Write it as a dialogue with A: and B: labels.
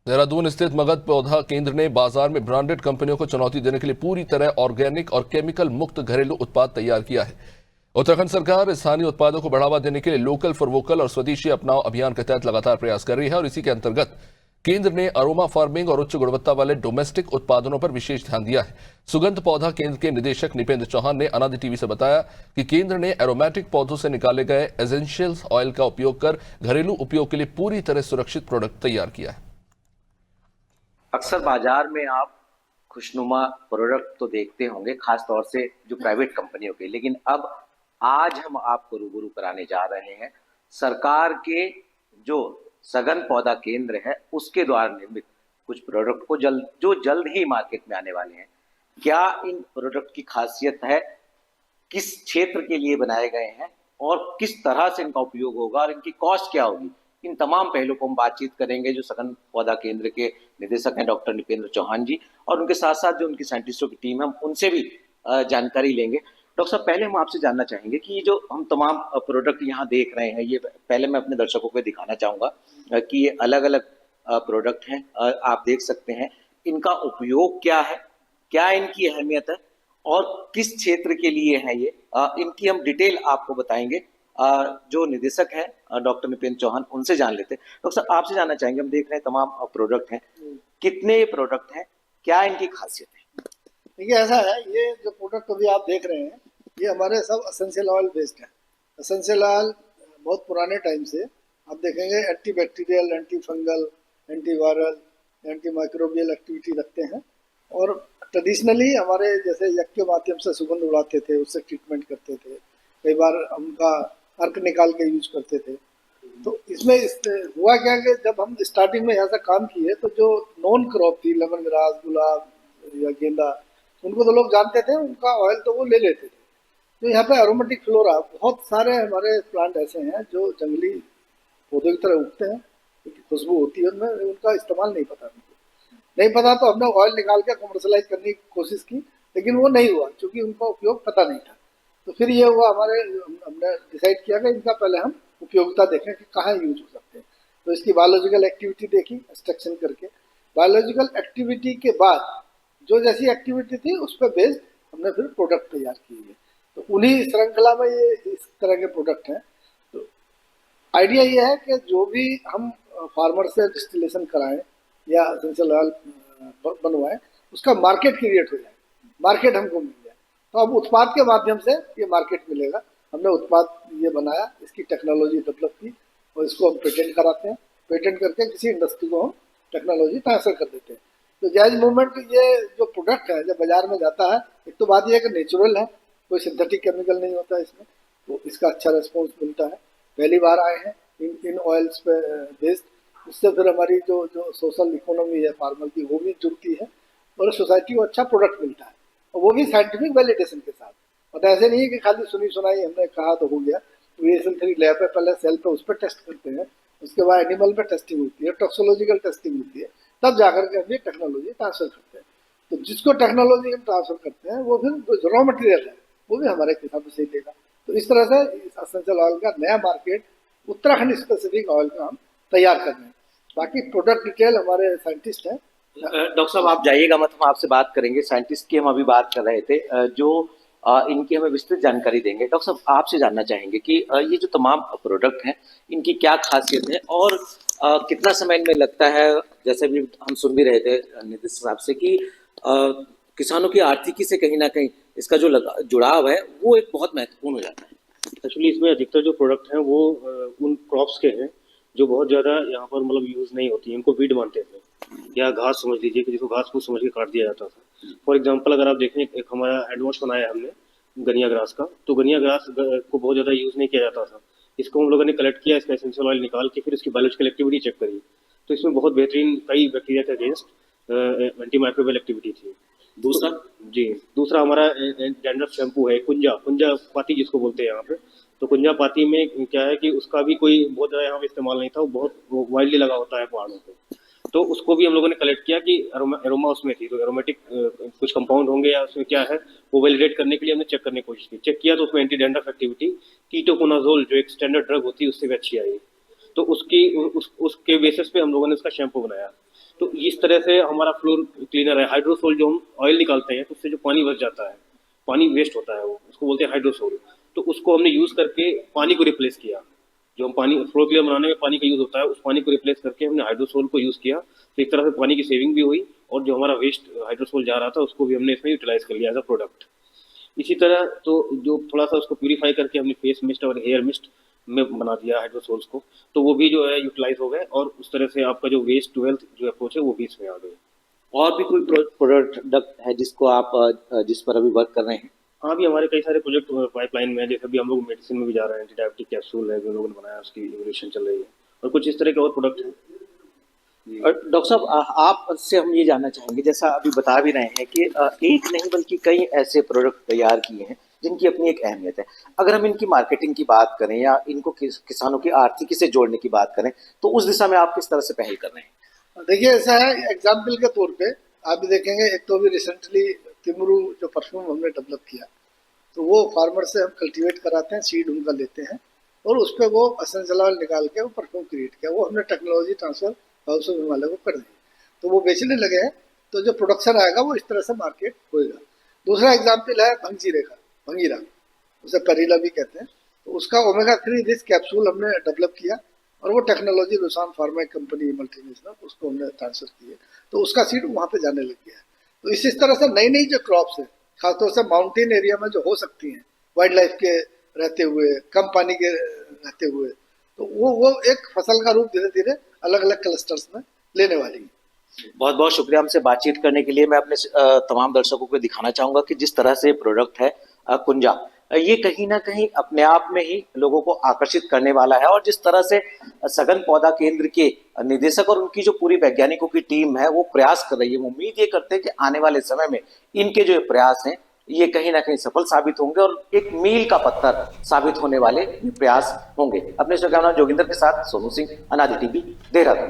A: देहरादून स्थित मगध पौधा केंद्र ने बाजार में ब्रांडेड कंपनियों को चुनौती देने के लिए पूरी तरह ऑर्गेनिक और केमिकल मुक्त घरेलू उत्पाद तैयार किया है। उत्तराखंड सरकार स्थानीय उत्पादों को बढ़ावा देने के लिए लोकल फॉर वोकल और स्वदेशी अपनाओ अभियान के तहत लगातार प्रयास कर रही है और इसी के अंतर्गत केंद्र ने अरोमा फार्मिंग और उच्च गुणवत्ता वाले डोमेस्टिक उत्पादनों पर विशेष ध्यान दिया है। सुगंध पौधा केंद्र के निदेशक निपेंद्र चौहान ने अनादि टीवी से बताया कि केंद्र ने एरोमेटिक पौधों से निकाले गए एसेंशियल ऑयल का उपयोग कर घरेलू उपयोग के लिए पूरी तरह सुरक्षित प्रोडक्ट तैयार किया है।
B: अक्सर बाजार में आप खुशनुमा प्रोडक्ट तो देखते होंगे, खास तौर से जो प्राइवेट कंपनियों के, लेकिन अब आज हम आपको रूबरू कराने जा रहे हैं सरकार के जो सघन पौधा केंद्र है उसके द्वारा निर्मित कुछ प्रोडक्ट को जल्द ही मार्केट में आने वाले हैं। क्या इन प्रोडक्ट की खासियत है, किस क्षेत्र के लिए बनाए गए हैं और किस तरह से इनका उपयोग होगा और इनकी कॉस्ट क्या होगी, इन तमाम पहलुओं को हम बातचीत करेंगे। जो सघन पौधा केंद्र के निदेशक हैं डॉक्टर निपेंद्र चौहान जी, और उनके साथ साथ जो उनकी साइंटिस्टों की टीम है हम उनसे भी जानकारी लेंगे। डॉक्टर साहब, पहले हम आपसे जानना चाहेंगे कि ये जो हम तमाम प्रोडक्ट यहाँ देख रहे हैं, ये पहले मैं अपने दर्शकों को दिखाना चाहूंगा कि ये अलग अलग प्रोडक्ट हैं। आप देख सकते हैं इनका उपयोग क्या है, क्या इनकी अहमियत है और किस क्षेत्र के लिए है ये, इनकी हम डिटेल आपको बताएंगे। जो निदेशक है डॉक्टर निपेंद्र चौहान, उनसे जान लेते हैं। डॉक्टर साहब, आपसे जानना चाहेंगे, हम देख रहे हैं तमाम प्रोडक्ट हैं, कितने प्रोडक्ट हैं, क्या इनकी खासियत है?
C: देखिए, ऐसा है, ये जो प्रोडक्ट अभी आप देख रहे हैं ये हमारे सब एसेंशियल ऑयल बेस्ड है। एसेंशियल ऑयल बहुत पुराने टाइम से आप देखेंगे anti bacterial, anti fungal, anti viral, anti microbial activity रखते हैं। और ट्रेडिशनली हमारे जैसे यज्ञ के माध्यम से सुगंध उड़ाते थे, उससे ट्रीटमेंट करते थे, कई बार उनका अर्क निकाल के यूज करते थे। तो इसमें हुआ क्या कि जब हम स्टार्टिंग में ऐसा काम किए तो जो नॉन क्रॉप थी, लेमन ग्रास, गुलाब या गेंदा, उनको तो लोग जानते थे, उनका ऑयल तो वो ले लेते थे। तो यहाँ पे एरोमेटिक फ्लोरा, बहुत सारे हमारे प्लांट ऐसे हैं जो जंगली पौधों की तरह उगते हैं, उनकी खुशबू होती है उनमें, उनका इस्तेमाल नहीं पता नहीं पता। तो हमने ऑयल निकाल के कमर्शलाइज करने की कोशिश की, लेकिन वो नहीं हुआ क्योंकि उनका उपयोग पता नहीं था। तो फिर ये हुआ, हमने डिसाइड किया कि इनका पहले हम उपयोगिता देखें कि कहाँ यूज हो सकते हैं। तो इसकी बायोलॉजिकल एक्टिविटी देखी एक्सट्रैक्शन करके। बायोलॉजिकल एक्टिविटी के बाद जो जैसी एक्टिविटी थी उस पर बेस्ड हमने फिर प्रोडक्ट तैयार किए हैं। तो उन्हीं श्रृंखला में ये इस तरह के प्रोडक्ट हैं। तो आइडिया ये है कि जो भी हम फार्मर से डिस्टिलेशन कराएं या एसेंशियल ऑयल बनवाएं, उसका मार्केट क्रिएट हो जाए, मार्केट हमको मिल जाए। तो अब उत्पाद के माध्यम से ये मार्केट मिलेगा। हमने उत्पाद ये बनाया, इसकी टेक्नोलॉजी डेवलप की और इसको हम पेटेंट कराते हैं। पेटेंट करके किसी इंडस्ट्री को हम टेक्नोलॉजी ट्रांसफर कर देते हैं। तो जायज मूवमेंट, ये जो प्रोडक्ट है जब बाजार में जाता है, एक तो बात यह है कि नेचुरल है, कोई सिंथेटिक केमिकल नहीं होता इसमें, तो इसका अच्छा रिस्पॉन्स मिलता है। पहली बार आए हैं इन ऑयल्स पे बेस्ड, उससे फिर हमारी जो सोशल इकोनॉमी है फार्मर की, वो भी जुड़ती है और सोसाइटी को अच्छा प्रोडक्ट मिलता है, और वो भी साइंटिफिक वैलिडेशन के साथ। मतलब ऐसे नहीं है कि खाली सुनी सुनाई हमने कहा तो हो गया। तो ये SL3 लैब पे पहले सेल पे उस पर टेस्ट करते हैं, उसके बाद एनिमल पे टेस्टिंग होती है, टॉक्सोलॉजिकल टेस्टिंग होती है, तब जाकर के हम ये टेक्नोलॉजी ट्रांसफर करते हैं। तो जिसको टेक्नोलॉजी हम ट्रांसफर करते हैं वो फिर जो रॉ मटेरियल है वो भी हमारे हिसाब से देगा। तो इस तरह से एसेंशियल ऑयल का नया मार्केट, उत्तराखंड स्पेसिफिक ऑयल का हम तैयार कर रहे हैं। बाकी प्रोडक्ट डिटेल हमारे साइंटिस्ट हैं।
B: डॉक्टर साहब, आप जाइएगा मत, हम आपसे बात करेंगे। साइंटिस्ट की हम अभी बात कर रहे थे जो इनकी हमें विस्तृत जानकारी देंगे। डॉक्टर साहब, आपसे जानना चाहेंगे कि ये जो तमाम प्रोडक्ट हैं इनकी क्या खासियत है और कितना समय इनमें लगता है। जैसे भी हम सुन भी रहे थे निदेशक साहब से कि किसानों की आर्थिकी से कहीं ना कहीं इसका जो जुड़ाव है वो एक बहुत महत्वपूर्ण हो जाता है।
D: एक्चुअली इसमें अधिकतर जो प्रोडक्ट हैं वो उन क्रॉप्स के हैं जो बहुत ज़्यादा यहाँ पर मतलब यूज़ नहीं होती, इनको वीड मानते थे या घास समझ लीजिए कि जिसको घास को समझ के काट दिया जाता था। फॉर एग्जांपल अगर आप देखें, एक हमारा हैंड वॉश बनाया हमने गनिया ग्रास का, तो गनिया ग्रास को बहुत ज़्यादा यूज़ नहीं किया जाता था। इसको हम लोगों ने कलेक्ट किया, इसका एसेंशियल ऑयल निकाल के फिर इसकी बायोलॉजिकल एक्टिविटी चेक करी, तो इसमें बहुत बेहतरीन कई बैक्टीरिया के अगेंस्ट एंटी माइक्रोबियल एक्टिविटी थी। दूसरा हमारा डैंड्रफ शैम्पू है, कुंजा पाती जिसको बोलते हैं यहाँ पे। तो कुंजा पाती में क्या है कि उसका भी कोई बहुत ज़्यादा यहाँ पे इस्तेमाल नहीं था, वो बहुत वाइडली लगा होता है पहाड़ों पे। तो उसको भी हम लोगों ने कलेक्ट किया कि एरोमा उसमें थी, तो एरोमेटिक कुछ कंपाउंड होंगे या उसमें क्या है वो वैलिडेट करने के लिए हमने चेक करने की कोशिश की। चेक किया तो उसमें एंटी डैंड्रफ एक्टिविटी कीटोकोनाजोल जो एक स्टैंडर्ड ड्रग होती है उससे भी अच्छी आई। तो उसके बेसिस पे हम लोगों ने उसका शैम्पू बनाया। तो इस तरह से हमारा फ्लोर क्लीनर है। हाइड्रोसोल जो हम ऑयल निकालते हैं तो उससे जो पानी बच जाता है, पानी वेस्ट होता है, वो उसको बोलते हैं हाइड्रोसोल। तो उसको हमने यूज़ करके पानी को रिप्लेस किया। जो हम पानी फ्लोर क्लीनर बनाने में पानी का यूज़ होता है, उस पानी को रिप्लेस करके हमने हाइड्रोसोल को यूज़ किया। तो एक तरह से पानी की सेविंग भी हुई और जो हमारा वेस्ट हाइड्रोसोल जा रहा था उसको भी हमने इसमें यूटिलाइज कर लिया एज अ प्रोडक्ट। इसी तरह तो जो थोड़ा सा उसको प्यूरीफाई करके हमने फेस मिस्ट और हेयर मिस्ट में बना दिया हाइड्रोसोल्स को, तो वो भी जो है यूटिलाइज हो गए और उस तरह से आपका जो वेस्ट टू वेल्थ जो अप्रोच है वो भी इसमें आ गई।
B: और भी कोई प्रोडक्ट है जिसको आप जिस पर अभी वर्क कर रहे हैं?
D: हाँ, भी हमारे कई सारे प्रोजेक्ट पाइपलाइन में है। जैसे अभी हम लोग मेडिसिन में भी जा रहे हैं, एंटीडायबिटिक कैप्सूल है जो लोगों ने बनाया, उसकी इवोल्यूशन चल रही है और कुछ इस तरह के और प्रोडक्ट हैं।
B: और डॉक्टर साहब आपसे हम ये जानना चाहेंगे, जैसा अभी बता भी रहे हैं कि एक नहीं बल्कि कई ऐसे प्रोडक्ट तैयार किए हैं जिनकी अपनी एक अहमियत है। अगर हम इनकी मार्केटिंग की बात करें या इनको किसानों की आर्थिकी से जोड़ने की बात करें तो उस दिशा में आप किस तरह से पहल कर रहे हैं?
C: देखिए ऐसा है, एग्जाम्पल के तौर पे आप भी देखेंगे, एक तो अभी रिसेंटली तिमरू जो परफ्यूम हमने डेवलप किया, तो वो फार्मर से हम कल्टीवेट कराते हैं, सीड उनका लेते हैं और उस पर वो एसेंशियल ऑयल निकाल के वो परफ्यूम क्रिएट किया। वो हमने technology transfer house of Himalaya को कर दी, तो वो बेचने लगे हैं। तो जो प्रोडक्शन आएगा वो इस तरह से मार्केट होएगा। दूसरा एग्जाम्पल है भंगजीरे का, भंगीरा, उसे करीला भी कहते हैं। तो उसका ओमेगा 3 रिच कैप्सूल हमने डेवलप किया और वो technology Lausanne pharma company multinational, उसको हमने ट्रांसफर किए, तो उसका सीड वहाँ पे जाने लग गया है। तो इसी तरह से नई नई जो क्रॉप्स है, खासतौर से माउंटेन एरिया में जो हो सकती हैं वाइल्ड लाइफ के रहते हुए, कम पानी के रहते हुए, तो वो एक फसल का रूप धीरे धीरे अलग अलग क्लस्टर्स में लेने वाली है।
B: बहुत बहुत शुक्रिया हमसे बातचीत करने के लिए। मैं अपने तमाम दर्शकों को दिखाना चाहूंगा कि जिस तरह से प्रोडक्ट है कुंजा, ये कहीं ना कहीं अपने आप में ही लोगों को आकर्षित करने वाला है। और जिस तरह से सघन पौधा केंद्र के निदेशक और उनकी जो पूरी वैज्ञानिकों की टीम है वो प्रयास कर रही है, वो उम्मीद ये करते हैं कि आने वाले समय में इनके जो प्रयास हैं ये कहीं ना कहीं सफल साबित होंगे और एक मील का पत्थर साबित होने वाले प्रयास होंगे। अपने कैमरा जोगिंदर के साथ सोनू सिंह, अनादि टीवी, देहरादून।